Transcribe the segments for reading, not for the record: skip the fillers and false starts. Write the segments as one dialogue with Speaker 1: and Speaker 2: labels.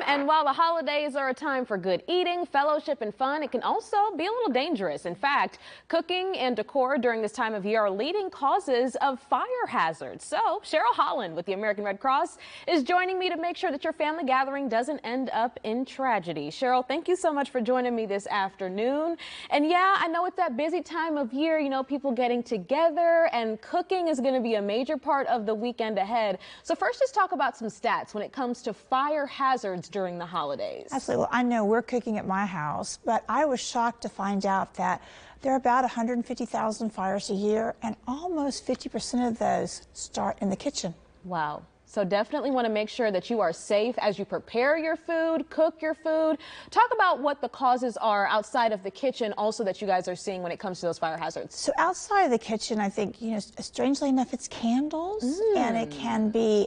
Speaker 1: And while the holidays are a time for good eating, fellowship, and fun, it can also be a little dangerous. In fact, cooking and decor during this time of year are leading causes of fire hazards. So Cheryl Holland with the American Red Cross is joining me to make sure that your family gathering doesn't end up in tragedy. Cheryl, thank you so much for joining me this afternoon. And yeah, I know it's that busy time of year, people getting together, and cooking is going to be a major part of the weekend ahead. So first, just talk about some stats when it comes to fire hazards during the holidays.
Speaker 2: Absolutely. Well, I know we're cooking at my house, but I was shocked to find out that there are about 150,000 fires a year, and almost 50% of those start in the kitchen.
Speaker 1: Wow. So definitely want to make sure that you are safe as you prepare your food, cook your food. Talk about what the causes are outside of the kitchen also that you guys are seeing when it comes to those fire hazards.
Speaker 2: So outside of the kitchen, I think, strangely enough, it's candles. And it can be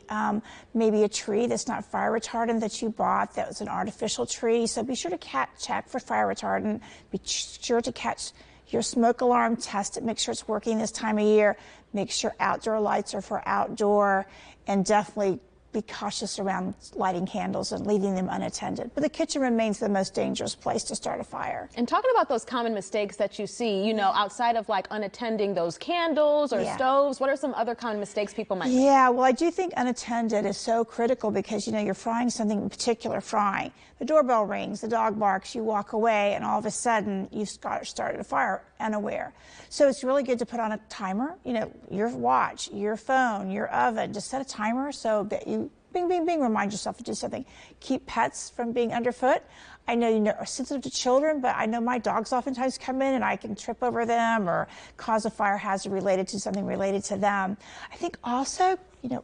Speaker 2: maybe a tree that's not fire retardant that you bought that was an artificial tree. So be sure to check for fire retardant. Be sure to catch your smoke alarm, test it, make sure it's working this time of year. Make sure outdoor lights are for outdoor, and definitely be cautious around lighting candles and leaving them unattended. But the kitchen remains the most dangerous place to start a fire.
Speaker 1: And talking about those common mistakes that you see, outside of like unattending those candles or stoves, what are some other common mistakes people might make?
Speaker 2: Yeah, well, I do think unattended is so critical because, you're frying something in particular, frying. The doorbell rings, the dog barks, you walk away, and all of a sudden you've started a fire unaware. So it's really good to put on a timer, your watch, your phone, your oven, just set a timer so that you bing, bing, bing, remind yourself to do something. Keep pets from being underfoot. I know you are sensitive to children, but I know my dogs oftentimes come in and I can trip over them or cause a fire hazard related to something related to them. I think also,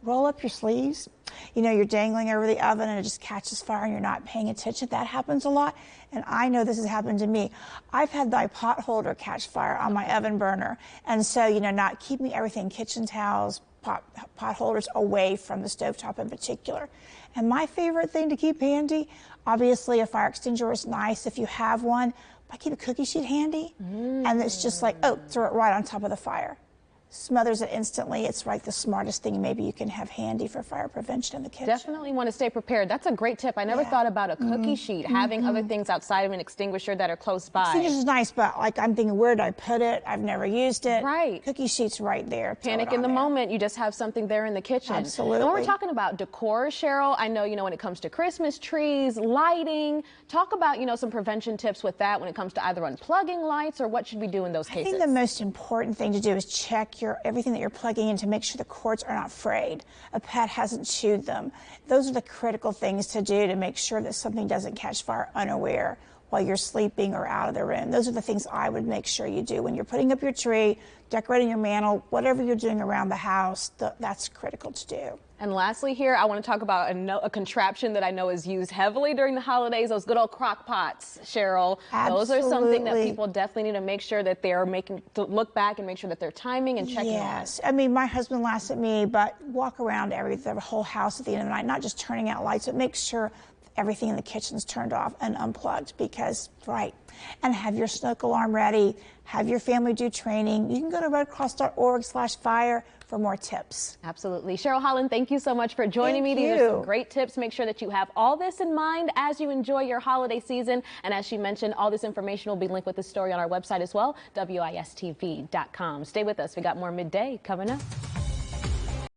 Speaker 2: roll up your sleeves. You're dangling over the oven and it just catches fire and you're not paying attention. That happens a lot. And I know this has happened to me. I've had my pot holder catch fire on my oven burner. And so, not keeping everything, kitchen towels, pot holders away from the stovetop in particular. And my favorite thing to keep handy, obviously a fire extinguisher is nice if you have one, but keep a cookie sheet handy. And it's just like, throw it right on top of the fire. Smothers it instantly. It's like the smartest thing maybe you can have handy for fire prevention in the kitchen.
Speaker 1: Definitely want to stay prepared. That's a great tip. I never thought about a cookie sheet, having other things outside of an extinguisher that are close by.
Speaker 2: Extinguisher is nice, but I'm thinking, where did I put it? I've never used it.
Speaker 1: Right.
Speaker 2: Cookie sheet's right there.
Speaker 1: Panic in the moment. You just have something there in the kitchen.
Speaker 2: Absolutely.
Speaker 1: And when we're talking about decor, Cheryl, I know, when it comes to Christmas trees, lighting, talk about, some prevention tips with that when it comes to either unplugging lights or what should we do in those cases?
Speaker 2: I think the most important thing to do is check everything that you're plugging in to make sure the cords are not frayed. A pet hasn't chewed them. Those are the critical things to do to make sure that something doesn't catch fire unaware while you're sleeping or out of the room. Those are the things I would make sure you do when you're putting up your tree, decorating your mantle, whatever you're doing around the house. That's critical to do.
Speaker 1: And lastly here, I want to talk about a contraption that I know is used heavily during the holidays, those good old crock pots, Cheryl.
Speaker 2: Absolutely.
Speaker 1: Those are something that people definitely need to make sure that they're to look back and make sure that they're timing and checking.
Speaker 2: Yes. I mean, my husband laughs at me, but walk around the whole house at the end of the night, not just turning out lights, but make sure everything in the kitchen's turned off and unplugged and have your smoke alarm ready, have your family do training. You can go to redcross.org/fire for more tips.
Speaker 1: Absolutely. Cheryl Holland, thank you so much for joining me. These are some great tips. Make sure that you have all this in mind as you enjoy your holiday season. And as she mentioned, all this information will be linked with the story on our website as well, wistv.com. Stay with us. We got more Midday coming up.